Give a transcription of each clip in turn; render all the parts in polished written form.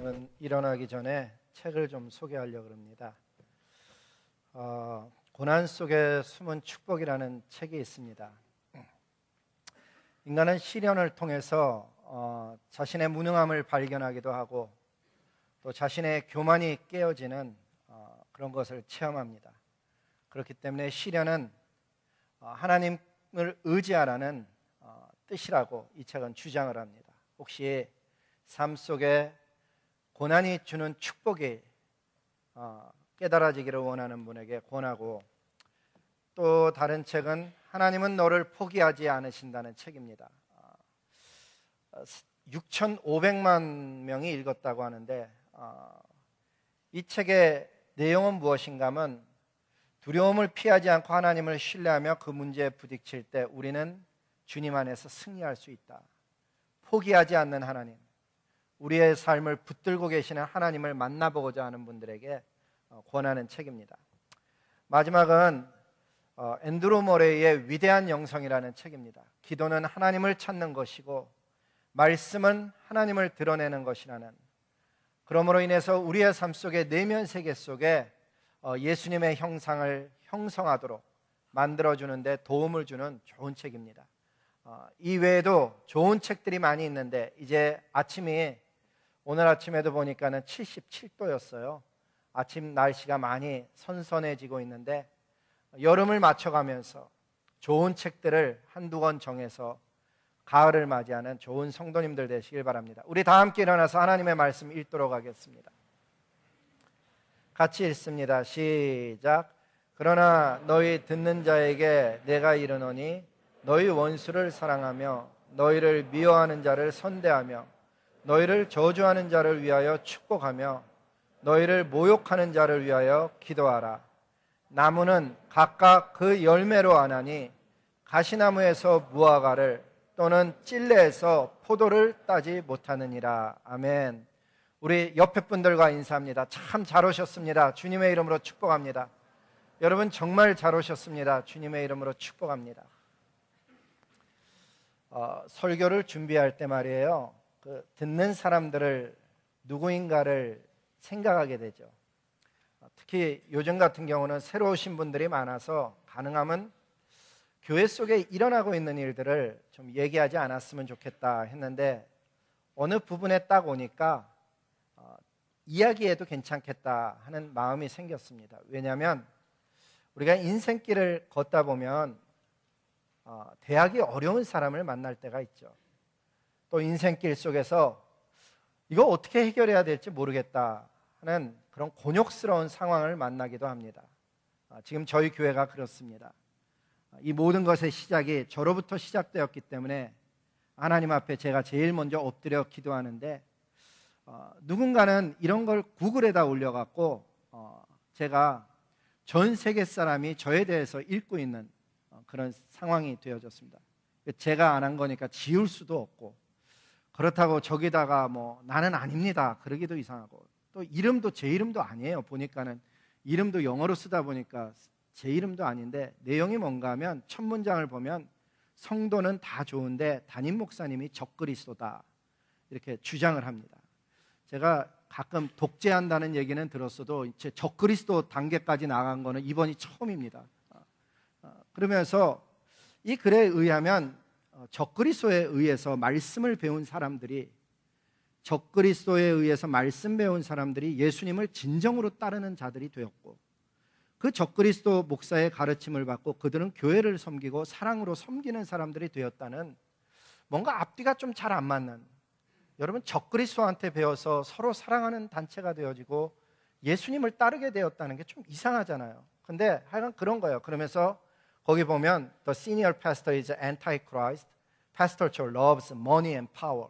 저는 일어나기 전에 책을 좀 소개하려고 합니다. 고난 속에 숨은 축복이라는 책이 있습니다. 인간은 시련을 통해서 자신의 무능함을 발견하기도 하고 또 자신의 교만이 깨어지는 그런 것을 체험합니다. 그렇기 때문에 시련은 하나님을 의지하라는 뜻이라고 이 책은 주장을 합니다. 혹시 삶 속에 고난이 주는 축복이 깨달아지기를 원하는 분에게 권하고, 또 다른 책은 하나님은 너를 포기하지 않으신다는 책입니다. 6,500만 명이 읽었다고 하는데 이 책의 내용은 무엇인가 하면, 두려움을 피하지 않고 하나님을 신뢰하며 그 문제에 부딪힐 때 우리는 주님 안에서 승리할 수 있다. 포기하지 않는 하나님, 우리의 삶을 붙들고 계시는 하나님을 만나보고자 하는 분들에게 권하는 책입니다. 마지막은 앤드루 머레이의 위대한 영성이라는 책입니다. 기도는 하나님을 찾는 것이고 말씀은 하나님을 드러내는 것이라는, 그러므로 인해서 우리의 삶 속에 내면 세계 속에 예수님의 형상을 형성하도록 만들어주는 데 도움을 주는 좋은 책입니다. 이 외에도 좋은 책들이 많이 있는데, 이제 오늘 아침에도 보니까는 77도였어요. 아침 날씨가 많이 선선해지고 있는데, 여름을 맞춰가면서 좋은 책들을 한두 권 정해서 가을을 맞이하는 좋은 성도님들 되시길 바랍니다. 우리 다 함께 일어나서 하나님의 말씀 읽도록 하겠습니다. 같이 읽습니다. 시작. 그러나 너희 듣는 자에게 내가 이르노니 너희 원수를 사랑하며 너희를 미워하는 자를 선대하며 너희를 저주하는 자를 위하여 축복하며 너희를 모욕하는 자를 위하여 기도하라. 나무는 각각 그 열매로 아나니 가시나무에서 무화과를 또는 찔레에서 포도를 따지 못하느니라. 아멘. 우리 옆에 분들과 인사합니다. 참 잘 오셨습니다. 주님의 이름으로 축복합니다. 여러분 정말 잘 오셨습니다. 주님의 이름으로 축복합니다. 설교를 준비할 때 말이에요, 듣는 사람들을 누구인가를 생각하게 되죠. 특히 요즘 같은 경우는 새로 오신 분들이 많아서 가능하면 교회 속에 일어나고 있는 일들을 좀 얘기하지 않았으면 좋겠다 했는데, 어느 부분에 딱 오니까 이야기해도 괜찮겠다 하는 마음이 생겼습니다. 왜냐하면 우리가 인생길을 걷다 보면 대하기 어려운 사람을 만날 때가 있죠. 또 인생길 속에서 이거 어떻게 해결해야 될지 모르겠다 하는 그런 곤욕스러운 상황을 만나기도 합니다. 지금 저희 교회가 그렇습니다. 이 모든 것의 시작이 저로부터 시작되었기 때문에 하나님 앞에 제가 제일 먼저 엎드려 기도하는데, 누군가는 이런 걸 구글에다 올려갖고 제가 전 세계 사람이 저에 대해서 읽고 있는 그런 상황이 되어졌습니다. 제가 안 한 거니까 지울 수도 없고, 그렇다고 저기다가 나는 아닙니다 그러기도 이상하고, 또 이름도 제 이름도 아니에요. 보니까는 이름도 영어로 쓰다 보니까 제 이름도 아닌데, 내용이 뭔가 하면 첫 문장을 보면 성도는 다 좋은데 담임 목사님이 적그리스도다 이렇게 주장을 합니다. 제가 가끔 독재한다는 얘기는 들었어도 이제 적그리스도 단계까지 나간 거는 이번이 처음입니다. 그러면서 이 글에 의하면 적그리스도에 의해서 말씀을 배운 사람들이, 적그리스도에 의해서 말씀 배운 사람들이 예수님을 진정으로 따르는 자들이 되었고, 그 적그리스도 목사의 가르침을 받고 그들은 교회를 섬기고 사랑으로 섬기는 사람들이 되었다는, 뭔가 앞뒤가 좀 잘 안 맞는, 여러분 적그리스도한테 배워서 서로 사랑하는 단체가 되어지고 예수님을 따르게 되었다는 게 좀 이상하잖아요. 근데 하여간 그런 거예요. 그러면서 거기 보면 The senior pastor is anti-Christ. Pastor Cho loves money and power.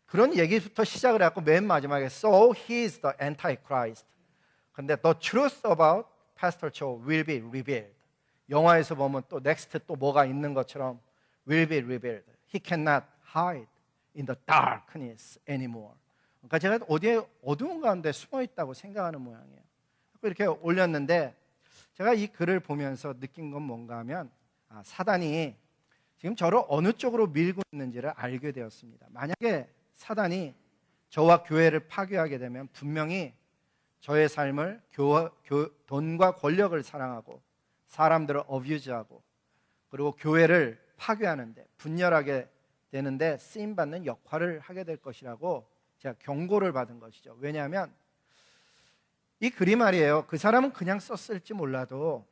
그런 얘기부터 시작을 해갖고 맨 마지막에 So he is the anti-Christ. 근데 The truth about Pastor Cho will be revealed. 영화에서 보면 또 next 또 뭐가 있는 것처럼 will be revealed. He cannot hide in the darkness anymore. 그러니까 제가 어디에 어두운 가운데 숨어 있다고 생각하는 모양이에요. 이렇게 올렸는데, 제가 이 글을 보면서 느낀 건 뭔가 하면, 사단이 지금 저를 어느 쪽으로 밀고 있는지를 알게 되었습니다. 만약에 사단이 저와 교회를 파괴하게 되면 분명히 저의 삶을 돈과 권력을 사랑하고 사람들을 어뷰즈하고 그리고 교회를 파괴하는데 분열하게 되는데 쓰임받는 역할을 하게 될 것이라고 제가 경고를 받은 것이죠. 왜냐하면 이 글이 말이에요, 그 사람은 그냥 썼을지 몰라도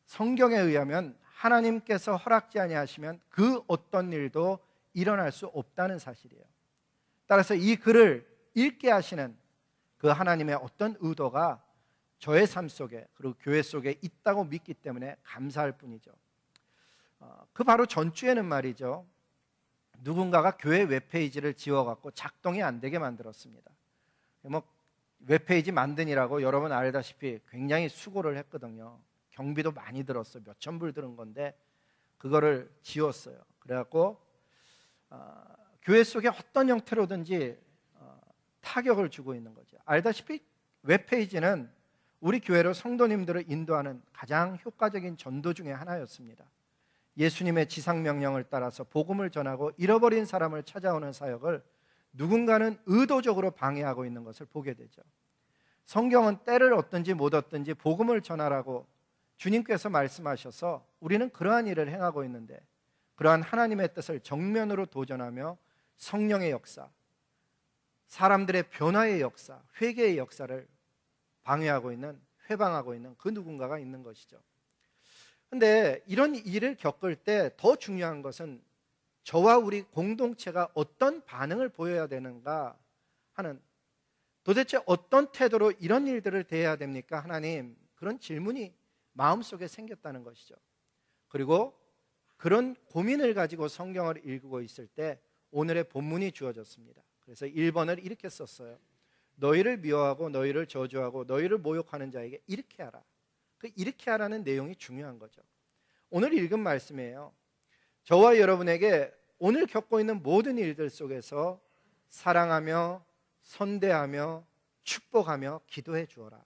성경에 의하면 하나님께서 허락지 아니하시면 그 어떤 일도 일어날 수 없다는 사실이에요. 따라서 이 글을 읽게 하시는 그 하나님의 어떤 의도가 저의 삶 속에 그리고 교회 속에 있다고 믿기 때문에 감사할 뿐이죠. 그 바로 전주에는 말이죠, 누군가가 교회 웹페이지를 지워갖고 작동이 안 되게 만들었습니다. 웹페이지 만드니라고 여러분 알다시피 굉장히 수고를 했거든요. 경비도 많이 들었어요. 몇천 불 들은 건데 그거를 지웠어요. 그래갖고 교회 속에 어떤 형태로든지 타격을 주고 있는 거죠. 알다시피 웹페이지는 우리 교회로 성도님들을 인도하는 가장 효과적인 전도 중에 하나였습니다. 예수님의 지상명령을 따라서 복음을 전하고 잃어버린 사람을 찾아오는 사역을 누군가는 의도적으로 방해하고 있는 것을 보게 되죠. 성경은 때를 얻든지 못 얻든지 복음을 전하라고 주님께서 말씀하셔서 우리는 그러한 일을 행하고 있는데 그러한 하나님의 뜻을 정면으로 도전하며 성령의 역사, 사람들의 변화의 역사, 회개의 역사를 방해하고 있는, 회방하고 있는 그 누군가가 있는 것이죠. 그런데 이런 일을 겪을 때 더 중요한 것은 저와 우리 공동체가 어떤 반응을 보여야 되는가 하는, 도대체 어떤 태도로 이런 일들을 대해야 됩니까 하나님? 그런 질문이 마음속에 생겼다는 것이죠. 그리고 그런 고민을 가지고 성경을 읽고 있을 때 오늘의 본문이 주어졌습니다. 그래서 1번을 이렇게 썼어요. 너희를 미워하고 너희를 저주하고 너희를 모욕하는 자에게 이렇게 하라. 그 이렇게 하라는 내용이 중요한 거죠. 오늘 읽은 말씀이에요. 저와 여러분에게 오늘 겪고 있는 모든 일들 속에서 사랑하며 선대하며 축복하며 기도해 주어라.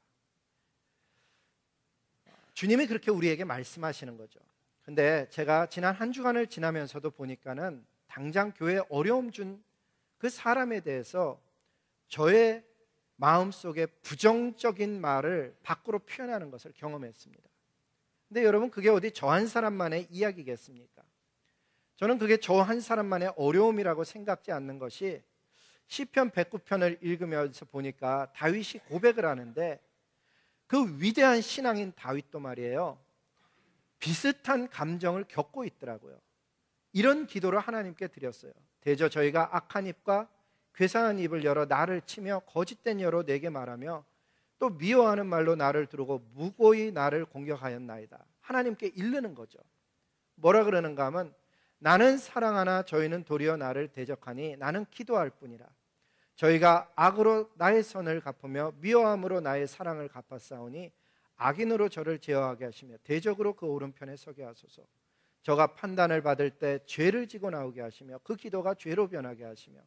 주님이 그렇게 우리에게 말씀하시는 거죠. 근데 제가 지난 한 주간을 지나면서도 보니까는 당장 교회에 어려움 준 그 사람에 대해서 저의 마음속에 부정적인 말을 밖으로 표현하는 것을 경험했습니다. 근데 여러분, 그게 어디 저 한 사람만의 이야기겠습니까? 저는 그게 저 한 사람만의 어려움이라고 생각지 않는 것이 시편 109편을 읽으면서 보니까 다윗이 고백을 하는데 그 위대한 신앙인 다윗도 말이에요, 비슷한 감정을 겪고 있더라고요. 이런 기도를 하나님께 드렸어요. 대저 저희가 악한 입과 괴상한 입을 열어 나를 치며 거짓된 여로 내게 말하며 또 미워하는 말로 나를 두르고 무고히 나를 공격하였나이다. 하나님께 이르는 거죠. 뭐라 그러는가 하면 나는 사랑하나 저희는 도리어 나를 대적하니 나는 기도할 뿐이라. 저희가 악으로 나의 선을 갚으며 미워함으로 나의 사랑을 갚았사오니 악인으로 저를 제어하게 하시며 대적으로 그 오른편에 서게 하소서. 저가 판단을 받을 때 죄를 지고 나오게 하시며 그 기도가 죄로 변하게 하시며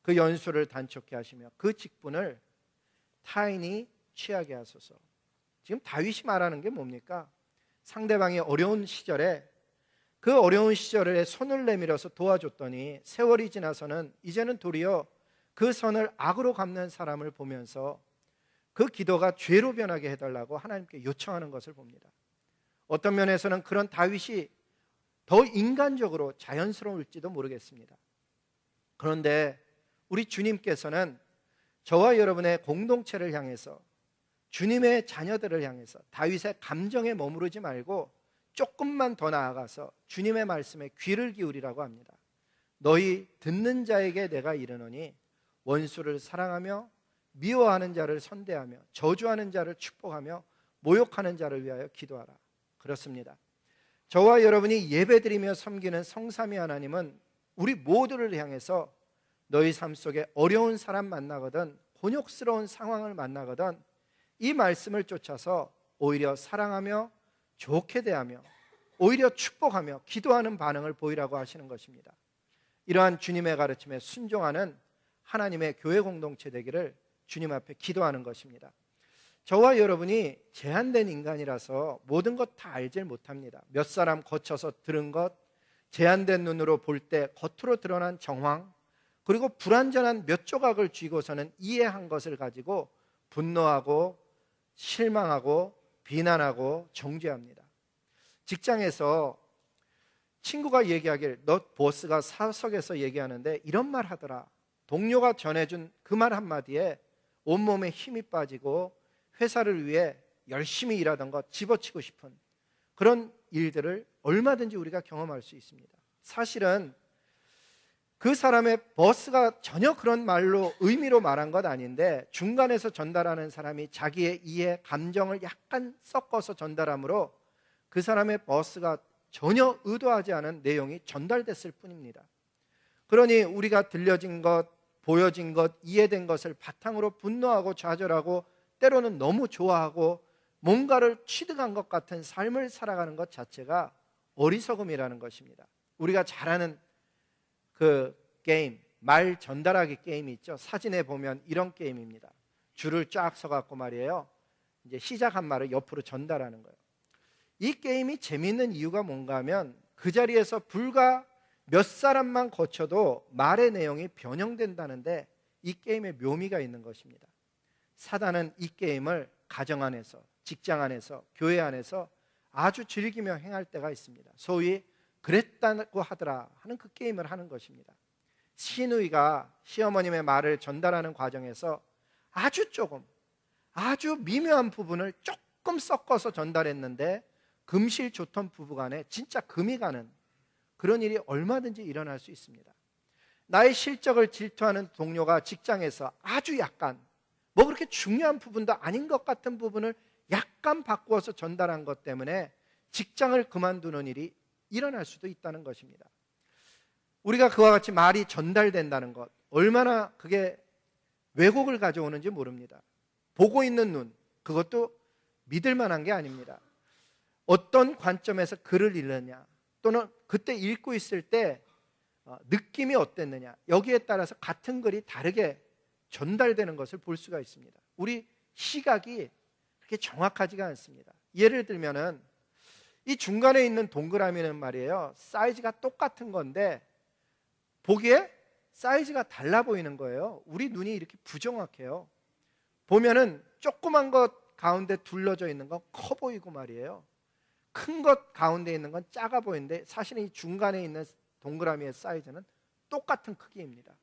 그 연수를 단축케 하시며 그 직분을 타인이 취하게 하소서. 지금 다윗이 말하는 게 뭡니까? 상대방이 어려운 시절에 그 어려운 시절에 손을 내밀어서 도와줬더니 세월이 지나서는 이제는 도리어 그 선을 악으로 갚는 사람을 보면서 그 기도가 죄로 변하게 해달라고 하나님께 요청하는 것을 봅니다. 어떤 면에서는 그런 다윗이 더 인간적으로 자연스러울지도 모르겠습니다. 그런데 우리 주님께서는 저와 여러분의 공동체를 향해서, 주님의 자녀들을 향해서 다윗의 감정에 머무르지 말고 조금만 더 나아가서 주님의 말씀에 귀를 기울이라고 합니다. 너희 듣는 자에게 내가 이르노니 원수를 사랑하며 미워하는 자를 선대하며 저주하는 자를 축복하며 모욕하는 자를 위하여 기도하라. 그렇습니다. 저와 여러분이 예배드리며 섬기는 성삼위 하나님은 우리 모두를 향해서 너희 삶 속에 어려운 사람 만나거든, 곤욕스러운 상황을 만나거든 이 말씀을 쫓아서 오히려 사랑하며 좋게 대하며 오히려 축복하며 기도하는 반응을 보이라고 하시는 것입니다. 이러한 주님의 가르침에 순종하는 하나님의 교회 공동체 되기를 주님 앞에 기도하는 것입니다. 저와 여러분이 제한된 인간이라서 모든 것 다 알질 못합니다. 몇 사람 거쳐서 들은 것, 제한된 눈으로 볼 때 겉으로 드러난 정황, 그리고 불완전한 몇 조각을 쥐고서는 이해한 것을 가지고 분노하고 실망하고 비난하고 정죄합니다. 직장에서 친구가 얘기하길, 너 보스가 사석에서 얘기하는데 이런 말 하더라. 동료가 전해준 그 말 한마디에 온몸에 힘이 빠지고 회사를 위해 열심히 일하던 것 집어치고 싶은 그런 일들을 얼마든지 우리가 경험할 수 있습니다. 사실은 그 사람의 보스가 전혀 그런 말로 의미로 말한 것 아닌데 중간에서 전달하는 사람이 자기의 이해, 감정을 약간 섞어서 전달하므로 그 사람의 보스가 전혀 의도하지 않은 내용이 전달됐을 뿐입니다. 그러니 우리가 들려진 것, 보여진 것, 이해된 것을 바탕으로 분노하고 좌절하고 때로는 너무 좋아하고 뭔가를 취득한 것 같은 삶을 살아가는 것 자체가 어리석음이라는 것입니다. 우리가 잘 아는 그 게임, 말 전달하기 게임이 있죠. 사진에 보면 이런 게임입니다. 줄을 쫙 서갖고 말이에요, 이제 시작한 말을 옆으로 전달하는 거예요. 이 게임이 재미있는 이유가 뭔가 하면 그 자리에서 불과 몇 사람만 거쳐도 말의 내용이 변형된다는데 이 게임의 묘미가 있는 것입니다. 사단은 이 게임을 가정 안에서, 직장 안에서, 교회 안에서 아주 즐기며 행할 때가 있습니다. 소위 그랬다고 하더라 하는 그 게임을 하는 것입니다. 시누이가 시어머님의 말을 전달하는 과정에서 아주 조금, 아주 미묘한 부분을 조금 섞어서 전달했는데 금실초턴 부부간에 진짜 금이 가는 그런 일이 얼마든지 일어날 수 있습니다. 나의 실적을 질투하는 동료가 직장에서 아주 약간, 뭐 그렇게 중요한 부분도 아닌 것 같은 부분을 약간 바꾸어서 전달한 것 때문에 직장을 그만두는 일이 일어날 수도 있다는 것입니다. 우리가 그와 같이 말이 전달된다는 것, 얼마나 그게 왜곡을 가져오는지 모릅니다. 보고 있는 눈, 그것도 믿을 만한 게 아닙니다. 어떤 관점에서 글을 읽느냐, 또는 그때 읽고 있을 때 느낌이 어땠느냐, 여기에 따라서 같은 글이 다르게 전달되는 것을 볼 수가 있습니다. 우리 시각이 그렇게 정확하지가 않습니다. 예를 들면은 이 중간에 있는 동그라미는 말이에요, 사이즈가 똑같은 건데 보기에 사이즈가 달라 보이는 거예요. 우리 눈이 이렇게 부정확해요. 보면은 조그만 것 가운데 둘러져 있는 건 커 보이고 말이에요, 큰 것 가운데 있는 건 작아 보이는데 사실은 이 중간에 있는 동그라미의 사이즈는 똑같은 크기입니다.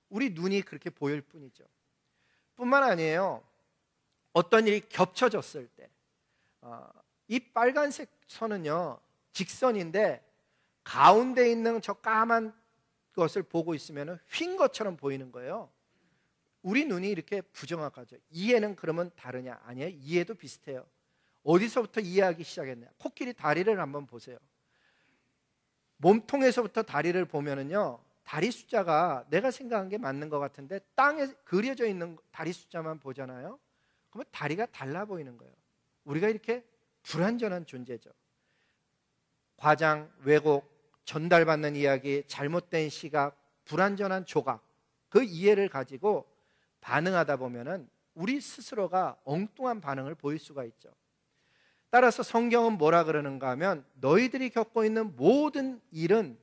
우리 눈이 그렇게 보일 뿐이죠. 뿐만 아니에요, 어떤 일이 겹쳐졌을 때 이 빨간색 선은요 직선인데 가운데 있는 저 까만 것을 보고 있으면 휜 것처럼 보이는 거예요. 우리 눈이 이렇게 부정확하죠. 이해는 그러면 다르냐? 아니에요. 이해도 비슷해요. 어디서부터 이해하기 시작했냐? 코끼리 다리를 한번 보세요. 몸통에서부터 다리를 보면은요, 다리 숫자가 내가 생각한 게 맞는 것 같은데 땅에 그려져 있는 다리 숫자만 보잖아요. 그러면 다리가 달라 보이는 거예요. 우리가 이렇게 불완전한 존재죠. 과장, 왜곡, 전달받는 이야기, 잘못된 시각, 불완전한 조각, 그 이해를 가지고 반응하다 보면은 우리 스스로가 엉뚱한 반응을 보일 수가 있죠. 따라서 성경은 뭐라 그러는가 하면 너희들이 겪고 있는 모든 일은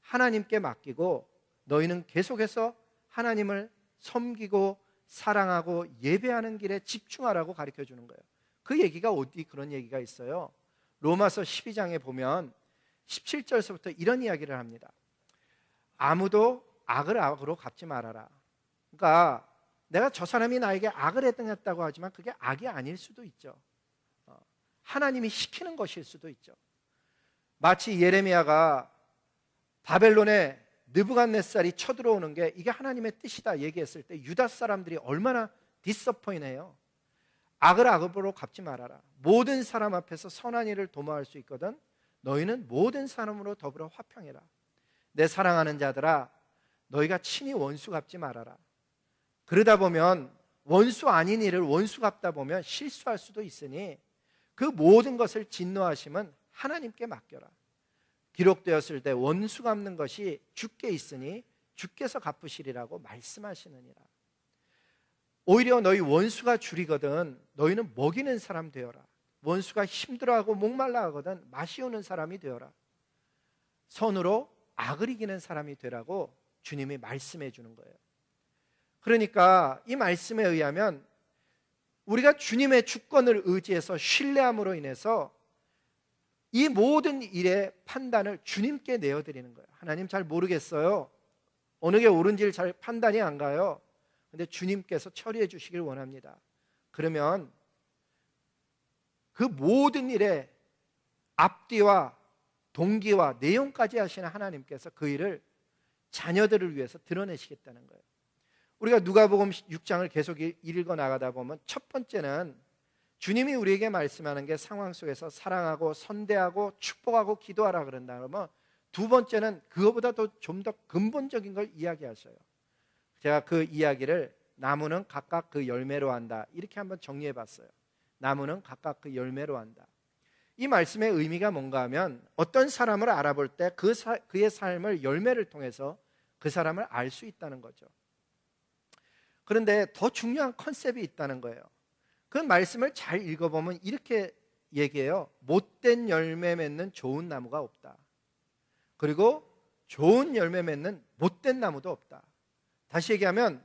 하나님께 맡기고 너희는 계속해서 하나님을 섬기고 사랑하고 예배하는 길에 집중하라고 가르쳐 주는 거예요. 그 얘기가 어디 그런 얘기가 있어요. 로마서 12장에 보면 17절서부터 이런 이야기를 합니다. 아무도 악을 악으로 갚지 말아라. 그러니까 내가 저 사람이 나에게 악을 했다고 하지만 그게 악이 아닐 수도 있죠. 하나님이 시키는 것일 수도 있죠. 마치 예레미야가 바벨론에 느부갓네살이 쳐들어오는 게 이게 하나님의 뜻이다 얘기했을 때 유다 사람들이 얼마나 디서포인해요. 악을 악으로 갚지 말아라. 모든 사람 앞에서 선한 일을 도모할 수 있거든 너희는 모든 사람으로 더불어 화평해라. 내 사랑하는 자들아, 너희가 친히 원수 갚지 말아라. 그러다 보면 원수 아닌 일을 원수 갚다 보면 실수할 수도 있으니 그 모든 것을 진노하심은 하나님께 맡겨라. 기록되었을 때 원수 갚는 것이 주께 있으니 주께서 갚으시리라고 말씀하시느니라. 오히려 너희 원수가 줄이거든 너희는 먹이는 사람 되어라. 원수가 힘들어하고 목말라 하거든 마시우는 사람이 되어라. 선으로 악을 이기는 사람이 되라고 주님이 말씀해 주는 거예요. 그러니까 이 말씀에 의하면 우리가 주님의 주권을 의지해서 신뢰함으로 인해서 이 모든 일의 판단을 주님께 내어드리는 거예요. 하나님 잘 모르겠어요. 어느 게 옳은지를 잘 판단이 안 가요. 근데 주님께서 처리해 주시길 원합니다. 그러면 그 모든 일의 앞뒤와 동기와 내용까지 하시는 하나님께서 그 일을 자녀들을 위해서 드러내시겠다는 거예요. 우리가 누가복음 6장을 계속 읽어 나가다 보면 첫 번째는 주님이 우리에게 말씀하는 게 상황 속에서 사랑하고 선대하고 축복하고 기도하라 그런다 그러면 두 번째는 그거보다 좀 더 근본적인 걸 이야기하셔요. 제가 그 이야기를 나무는 각각 그 열매로 한다 이렇게 한번 정리해 봤어요. 나무는 각각 그 열매로 한다. 이 말씀의 의미가 뭔가 하면 어떤 사람을 알아볼 때 그의 삶을 열매를 통해서 그 사람을 알 수 있다는 거죠. 그런데 더 중요한 컨셉이 있다는 거예요. 그 말씀을 잘 읽어보면 이렇게 얘기해요. 못된 열매 맺는 좋은 나무가 없다. 그리고 좋은 열매 맺는 못된 나무도 없다. 다시 얘기하면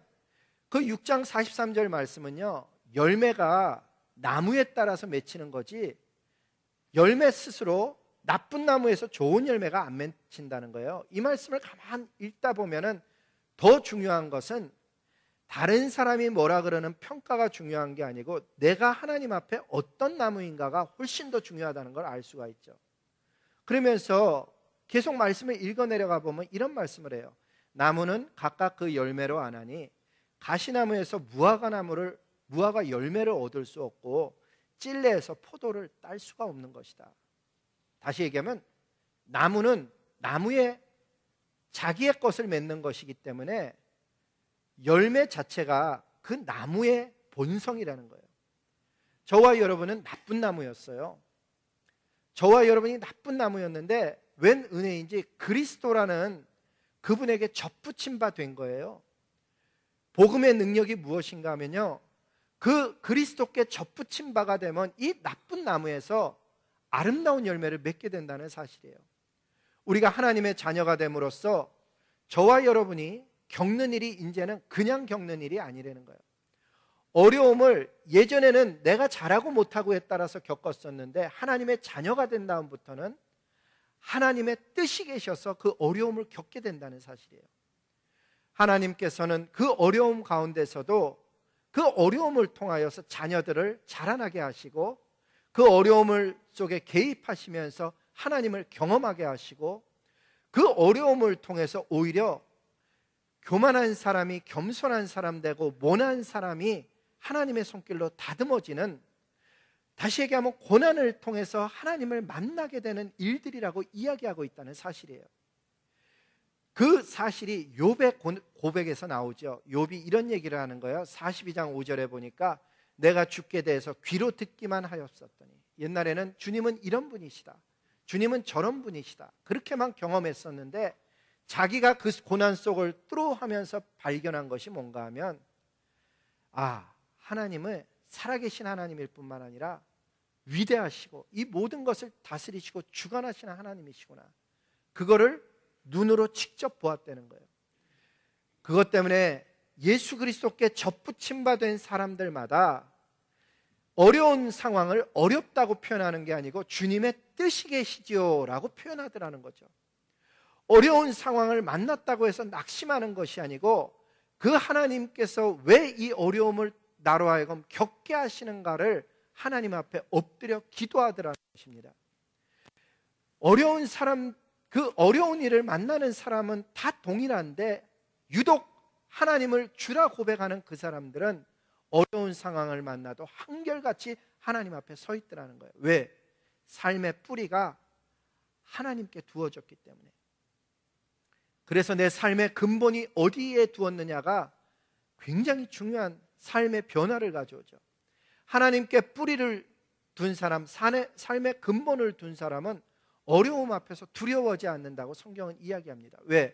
그 6장 43절 말씀은요, 열매가 나무에 따라서 맺히는 거지 열매 스스로 나쁜 나무에서 좋은 열매가 안 맺힌다는 거예요. 이 말씀을 가만 읽다 보면은 더 중요한 것은 다른 사람이 뭐라 그러는 평가가 중요한 게 아니고 내가 하나님 앞에 어떤 나무인가가 훨씬 더 중요하다는 걸 알 수가 있죠. 그러면서 계속 말씀을 읽어 내려가 보면 이런 말씀을 해요. 나무는 각각 그 열매로 아나니 가시나무에서 무화과 열매를 얻을 수 없고 찔레에서 포도를 딸 수가 없는 것이다. 다시 얘기하면 나무는 나무에 자기의 것을 맺는 것이기 때문에 열매 자체가 그 나무의 본성이라는 거예요. 저와 여러분은 나쁜 나무였어요. 저와 여러분이 나쁜 나무였는데 웬 은혜인지 그리스도라는 그분에게 접붙임 바 된 거예요. 복음의 능력이 무엇인가 하면요, 그 그리스도께 접붙임 바가 되면 이 나쁜 나무에서 아름다운 열매를 맺게 된다는 사실이에요. 우리가 하나님의 자녀가 됨으로써 저와 여러분이 겪는 일이 이제는 그냥 겪는 일이 아니라는 거예요. 어려움을 예전에는 내가 잘하고 못하고에 따라서 겪었었는데 하나님의 자녀가 된 다음부터는 하나님의 뜻이 계셔서 그 어려움을 겪게 된다는 사실이에요. 하나님께서는 그 어려움 가운데서도 그 어려움을 통하여서 자녀들을 자라나게 하시고 그 어려움을 속에 개입하시면서 하나님을 경험하게 하시고 그 어려움을 통해서 오히려 교만한 사람이 겸손한 사람 되고 모난 사람이 하나님의 손길로 다듬어지는, 다시 얘기하면 고난을 통해서 하나님을 만나게 되는 일들이라고 이야기하고 있다는 사실이에요. 그 사실이 욥의 고백에서 나오죠. 욥이 이런 얘기를 하는 거예요. 42장 5절에 보니까 내가 주께 대해서 귀로 듣기만 하였었더니, 옛날에는 주님은 이런 분이시다, 주님은 저런 분이시다, 그렇게만 경험했었는데 자기가 그 고난 속을 뚫어하면서 발견한 것이 뭔가 하면 하나님은 살아계신 하나님일 뿐만 아니라 위대하시고 이 모든 것을 다스리시고 주관하시는 하나님이시구나, 그거를 눈으로 직접 보았다는 거예요. 그것 때문에 예수 그리스도께 접붙임 바 된 사람들마다 어려운 상황을 어렵다고 표현하는 게 아니고 주님의 뜻이 계시지요 라고 표현하더라는 거죠. 어려운 상황을 만났다고 해서 낙심하는 것이 아니고 그 하나님께서 왜 이 어려움을 나로 하여금 겪게 하시는가를 하나님 앞에 엎드려 기도하더라는 것입니다. 어려운 사람, 그 어려운 일을 만나는 사람은 다 동일한데 유독 하나님을 주라 고백하는 그 사람들은 어려운 상황을 만나도 한결같이 하나님 앞에 서 있더라는 거예요. 왜? 삶의 뿌리가 하나님께 두어졌기 때문에. 그래서 내 삶의 근본이 어디에 두었느냐가 굉장히 중요한 삶의 변화를 가져오죠. 하나님께 뿌리를 둔 사람, 삶의 근본을 둔 사람은 어려움 앞에서 두려워하지 않는다고 성경은 이야기합니다. 왜?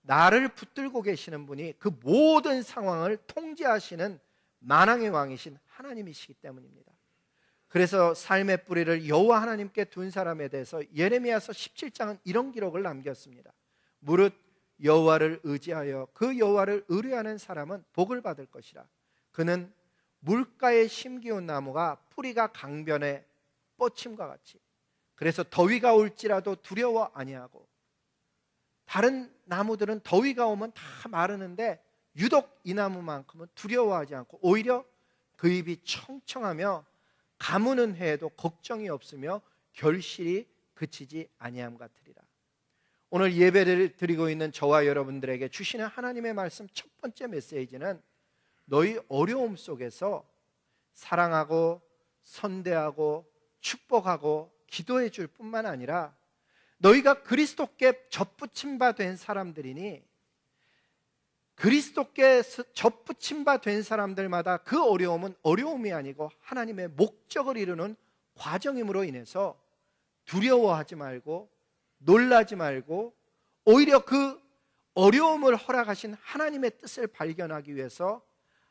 나를 붙들고 계시는 분이 그 모든 상황을 통제하시는 만왕의 왕이신 하나님이시기 때문입니다. 그래서 삶의 뿌리를 여호와 하나님께 둔 사람에 대해서 예레미야서 17장은 이런 기록을 남겼습니다. 무릇 여호와를 의지하여 그 여호와를 의뢰하는 사람은 복을 받을 것이라. 그는 물가에 심기운 나무가 뿌리가 강변에 뻗침과 같이, 그래서 더위가 올지라도 두려워 아니하고, 다른 나무들은 더위가 오면 다 마르는데 유독 이 나무만큼은 두려워하지 않고 오히려 그 잎이 청청하며 가무는 해에도 걱정이 없으며 결실이 그치지 아니함 같으리라. 오늘 예배를 드리고 있는 저와 여러분들에게 주시는 하나님의 말씀 첫 번째 메시지는 너희 어려움 속에서 사랑하고 선대하고 축복하고 기도해 줄 뿐만 아니라 너희가 그리스도께 접붙임 바 된 사람들이니, 그리스도께 접붙임 바 된 사람들마다 그 어려움은 어려움이 아니고 하나님의 목적을 이루는 과정임으로 인해서 두려워하지 말고 놀라지 말고 오히려 그 어려움을 허락하신 하나님의 뜻을 발견하기 위해서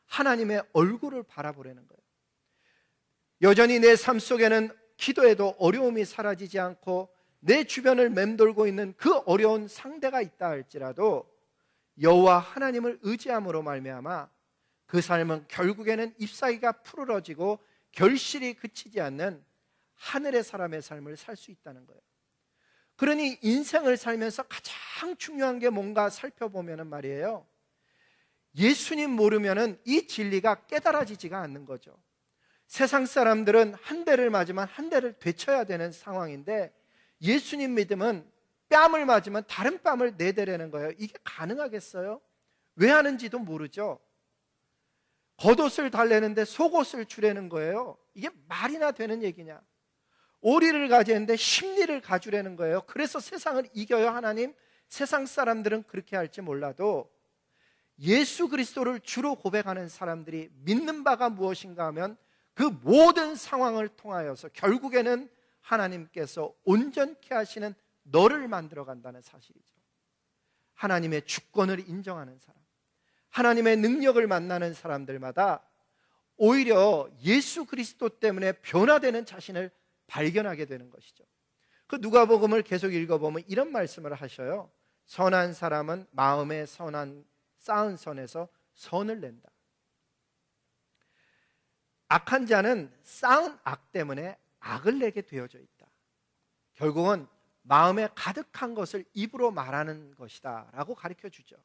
하나님의 얼굴을 바라보려는 거예요. 여전히 내 삶 속에는 기도해도 어려움이 사라지지 않고 내 주변을 맴돌고 있는 그 어려운 상대가 있다 할지라도 여호와 하나님을 의지함으로 말미암아 그 삶은 결국에는 잎사귀가 푸르러지고 결실이 그치지 않는 하늘의 사람의 삶을 살 수 있다는 거예요. 그러니 인생을 살면서 가장 중요한 게 뭔가 살펴보면 말이에요, 예수님 모르면은 이 진리가 깨달아지지가 않는 거죠. 세상 사람들은 한 대를 맞으면 한 대를 되쳐야 되는 상황인데 예수님 믿음은 뺨을 맞으면 다른 뺨을 내대라는 거예요. 이게 가능하겠어요? 왜 하는지도 모르죠. 겉옷을 달래는데 속옷을 주라는 거예요. 이게 말이나 되는 얘기냐? 오리를 가지는데 십리를 가주라는 거예요. 그래서 세상을 이겨요 하나님? 세상 사람들은 그렇게 할지 몰라도 예수 그리스도를 주로 고백하는 사람들이 믿는 바가 무엇인가 하면 그 모든 상황을 통하여서 결국에는 하나님께서 온전케 하시는 너를 만들어 간다는 사실이죠. 하나님의 주권을 인정하는 사람, 하나님의 능력을 만나는 사람들마다 오히려 예수 그리스도 때문에 변화되는 자신을 발견하게 되는 것이죠. 그 누가복음을 계속 읽어보면 이런 말씀을 하셔요. 선한 사람은 마음에 쌓은 선에서 선을 낸다. 악한 자는 쌓은 악 때문에 악을 내게 되어져 있다. 결국은 마음에 가득한 것을 입으로 말하는 것이다 라고 가르쳐 주죠.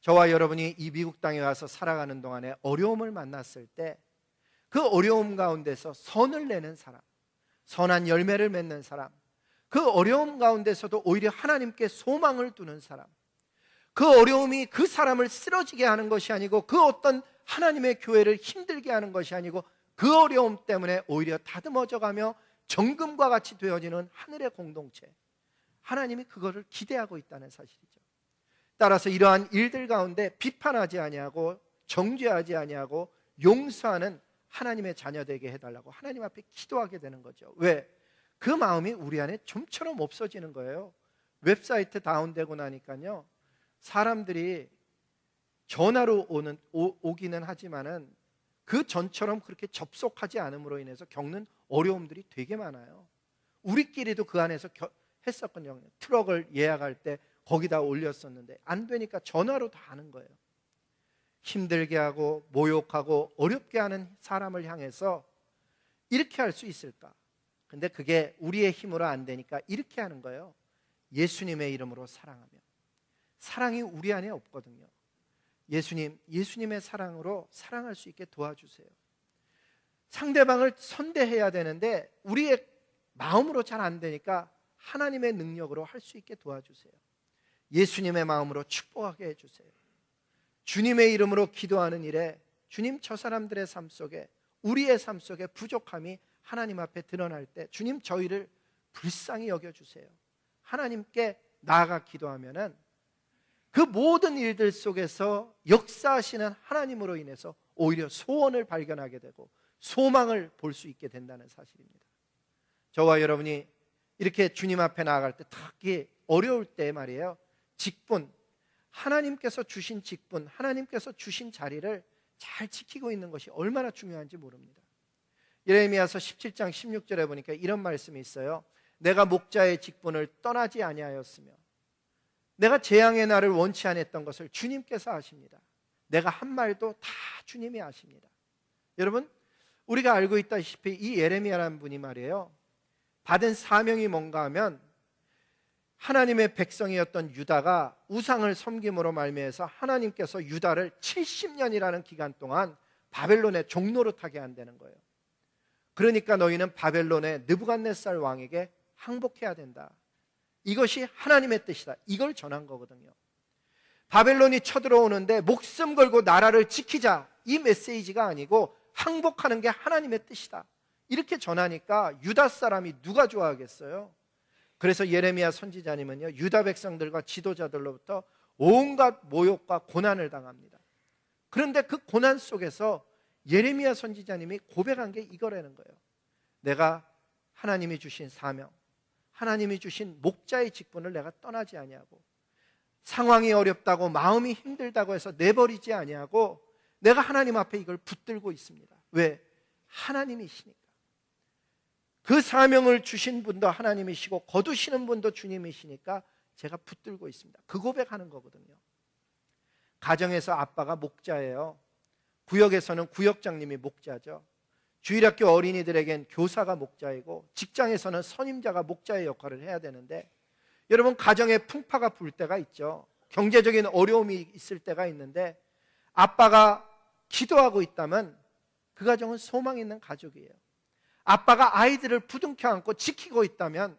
저와 여러분이 이 미국 땅에 와서 살아가는 동안에 어려움을 만났을 때 그 어려움 가운데서 선을 내는 사람, 선한 열매를 맺는 사람, 그 어려움 가운데서도 오히려 하나님께 소망을 두는 사람, 그 어려움이 그 사람을 쓰러지게 하는 것이 아니고 그 어떤 하나님의 교회를 힘들게 하는 것이 아니고 그 어려움 때문에 오히려 다듬어져 가며 정금과 같이 되어지는 하늘의 공동체, 하나님이 그거를 기대하고 있다는 사실이죠. 따라서 이러한 일들 가운데 비판하지 아니하고 정죄하지 아니하고 용서하는 하나님의 자녀 되게 해달라고 하나님 앞에 기도하게 되는 거죠. 왜? 그 마음이 우리 안에 좀처럼 없어지는 거예요. 웹사이트 다운되고 나니까요, 사람들이 전화로 오기는 하지만은 그 전처럼 그렇게 접속하지 않음으로 인해서 겪는 어려움들이 되게 많아요. 우리끼리도 그 안에서 했었거든요. 트럭을 예약할 때 거기다 올렸었는데 안 되니까 전화로 다 하는 거예요. 힘들게 하고 모욕하고 어렵게 하는 사람을 향해서 이렇게 할 수 있을까? 근데 그게 우리의 힘으로 안 되니까 이렇게 하는 거예요. 예수님의 이름으로 사랑하며. 사랑이 우리 안에 없거든요. 예수님의 사랑으로 사랑할 수 있게 도와주세요. 상대방을 선대해야 되는데 우리의 마음으로 잘 안 되니까 하나님의 능력으로 할 수 있게 도와주세요. 예수님의 마음으로 축복하게 해주세요. 주님의 이름으로 기도하는 일에 주님, 저 사람들의 삶 속에, 우리의 삶 속에 부족함이 하나님 앞에 드러날 때 주님, 저희를 불쌍히 여겨주세요. 하나님께 나아가 기도하면은 그 모든 일들 속에서 역사하시는 하나님으로 인해서 오히려 소원을 발견하게 되고 소망을 볼 수 있게 된다는 사실입니다. 저와 여러분이 이렇게 주님 앞에 나아갈 때 특히 어려울 때 말이에요, 직분, 하나님께서 주신 직분, 하나님께서 주신 자리를 잘 지키고 있는 것이 얼마나 중요한지 모릅니다. 예레미야서 17장 16절에 보니까 이런 말씀이 있어요. 내가 목자의 직분을 떠나지 아니하였으며 내가 재앙의 날을 원치 않았던 것을 주님께서 아십니다. 내가 한 말도 다 주님이 아십니다. 여러분, 우리가 알고 있다시피 이 예레미야라는 분이 말이에요, 받은 사명이 뭔가 하면 하나님의 백성이었던 유다가 우상을 섬김으로 말미암아서 하나님께서 유다를 70년이라는 기간 동안 바벨론의 종노릇하게 한다는 거예요. 그러니까 너희는 바벨론의 느부갓네살 왕에게 항복해야 된다. 이것이 하나님의 뜻이다. 이걸 전한 거거든요. 바벨론이 쳐들어오는데 목숨 걸고 나라를 지키자, 이 메시지가 아니고 항복하는 게 하나님의 뜻이다. 이렇게 전하니까 유다 사람이 누가 좋아하겠어요? 그래서 예레미야 선지자님은요, 유다 백성들과 지도자들로부터 온갖 모욕과 고난을 당합니다. 그런데 그 고난 속에서 예레미야 선지자님이 고백한 게 이거라는 거예요. 내가 하나님이 주신 사명, 하나님이 주신 목자의 직분을 내가 떠나지 아니하고, 상황이 어렵다고 마음이 힘들다고 해서 내버리지 아니하고 내가 하나님 앞에 이걸 붙들고 있습니다. 왜? 하나님이시니까. 그 사명을 주신 분도 하나님이시고 거두시는 분도 주님이시니까 제가 붙들고 있습니다. 그 고백하는 거거든요. 가정에서 아빠가 목자예요. 구역에서는 구역장님이 목자죠. 주일학교 어린이들에겐 교사가 목자이고, 직장에서는 선임자가 목자의 역할을 해야 되는데, 여러분, 가정에 풍파가 불 때가 있죠. 경제적인 어려움이 있을 때가 있는데 아빠가 기도하고 있다면 그 가정은 소망 있는 가족이에요. 아빠가 아이들을 부둥켜 안고 지키고 있다면,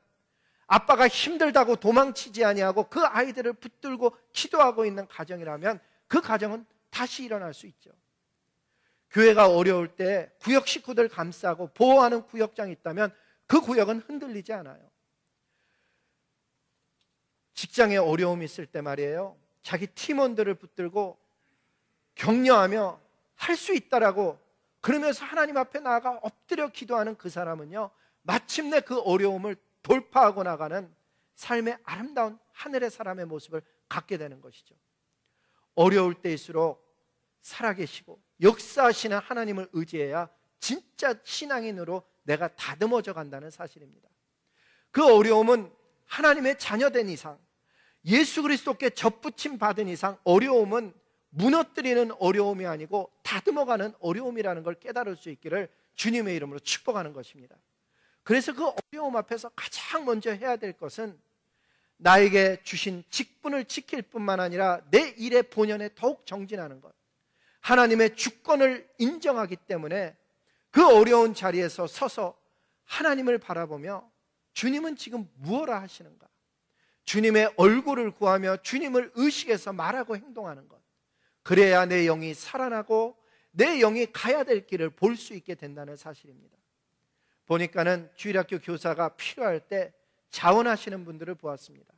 아빠가 힘들다고 도망치지 아니하고 그 아이들을 붙들고 기도하고 있는 가정이라면 그 가정은 다시 일어날 수 있죠. 교회가 어려울 때 구역 식구들 감싸고 보호하는 구역장이 있다면 그 구역은 흔들리지 않아요. 직장에 어려움이 있을 때 말이에요, 자기 팀원들을 붙들고 격려하며 할 수 있다라고 그러면서 하나님 앞에 나아가 엎드려 기도하는 그 사람은요, 마침내 그 어려움을 돌파하고 나가는 삶의 아름다운 하늘의 사람의 모습을 갖게 되는 것이죠. 어려울 때일수록 살아계시고 역사하시는 하나님을 의지해야 진짜 신앙인으로 내가 다듬어져 간다는 사실입니다. 그 어려움은 하나님의 자녀된 이상, 예수 그리스도께 접붙임 받은 이상, 어려움은 무너뜨리는 어려움이 아니고 다듬어가는 어려움이라는 걸 깨달을 수 있기를 주님의 이름으로 축복하는 것입니다. 그래서 그 어려움 앞에서 가장 먼저 해야 될 것은 나에게 주신 직분을 지킬 뿐만 아니라 내 일의 본연에 더욱 정진하는 것, 하나님의 주권을 인정하기 때문에 그 어려운 자리에서 서서 하나님을 바라보며 주님은 지금 무엇을 하시는가, 주님의 얼굴을 구하며 주님을 의식해서 말하고 행동하는 것, 그래야 내 영이 살아나고 내 영이 가야 될 길을 볼 수 있게 된다는 사실입니다. 보니까는 주일학교 교사가 필요할 때 자원하시는 분들을 보았습니다.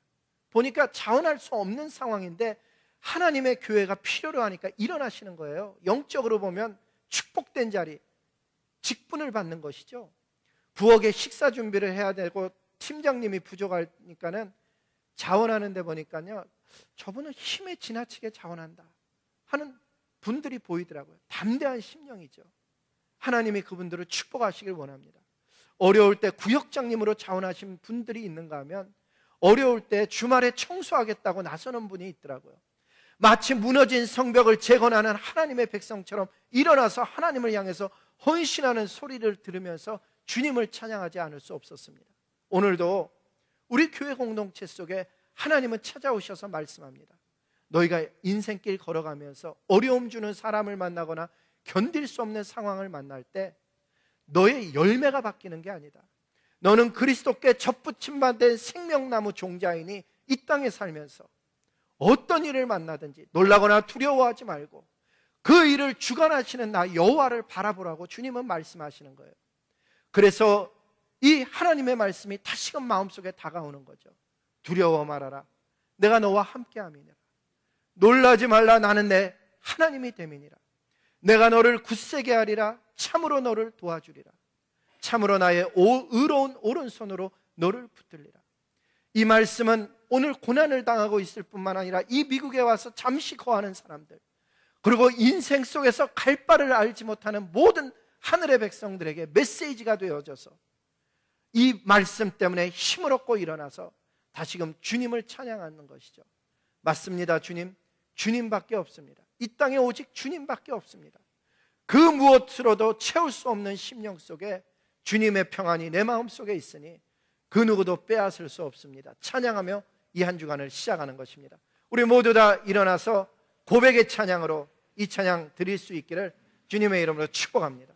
보니까 자원할 수 없는 상황인데 하나님의 교회가 필요로 하니까 일어나시는 거예요. 영적으로 보면 축복된 자리, 직분을 받는 것이죠. 부엌에 식사 준비를 해야 되고 팀장님이 부족하니까는 자원하는데 보니까요, 저분은 힘에 지나치게 자원한다 하는 분들이 보이더라고요. 담대한 심령이죠. 하나님이 그분들을 축복하시길 원합니다. 어려울 때 구역장님으로 자원하신 분들이 있는가 하면 어려울 때 주말에 청소하겠다고 나서는 분이 있더라고요. 마치 무너진 성벽을 재건하는 하나님의 백성처럼 일어나서 하나님을 향해서 헌신하는 소리를 들으면서 주님을 찬양하지 않을 수 없었습니다. 오늘도 우리 교회 공동체 속에 하나님은 찾아오셔서 말씀합니다. 너희가 인생길 걸어가면서 어려움 주는 사람을 만나거나 견딜 수 없는 상황을 만날 때 너의 열매가 바뀌는 게 아니다. 너는 그리스도께 접붙임 받은 생명나무 종자이니 이 땅에 살면서 어떤 일을 만나든지 놀라거나 두려워하지 말고 그 일을 주관하시는 나 여호와를 바라보라고 주님은 말씀하시는 거예요. 그래서 이 하나님의 말씀이 다시금 마음속에 다가오는 거죠. 두려워 말아라, 내가 너와 함께함이니라. 놀라지 말라, 나는 내 하나님이 됨이니라. 내가 너를 굳세게 하리라. 참으로 너를 도와주리라. 참으로 나의 의로운 오른손으로 너를 붙들리라. 이 말씀은 오늘 고난을 당하고 있을 뿐만 아니라 이 미국에 와서 잠시 거하는 사람들, 그리고 인생 속에서 갈 바를 알지 못하는 모든 하늘의 백성들에게 메시지가 되어져서 이 말씀 때문에 힘을 얻고 일어나서 다시금 주님을 찬양하는 것이죠. 맞습니다, 주님. 주님밖에 없습니다. 이 땅에 오직 주님밖에 없습니다. 그 무엇으로도 채울 수 없는 심령 속에 주님의 평안이 내 마음 속에 있으니 그 누구도 빼앗을 수 없습니다. 찬양하며 이 한 주간을 시작하는 것입니다. 우리 모두 다 일어나서 고백의 찬양으로 이 찬양 드릴 수 있기를 주님의 이름으로 축복합니다.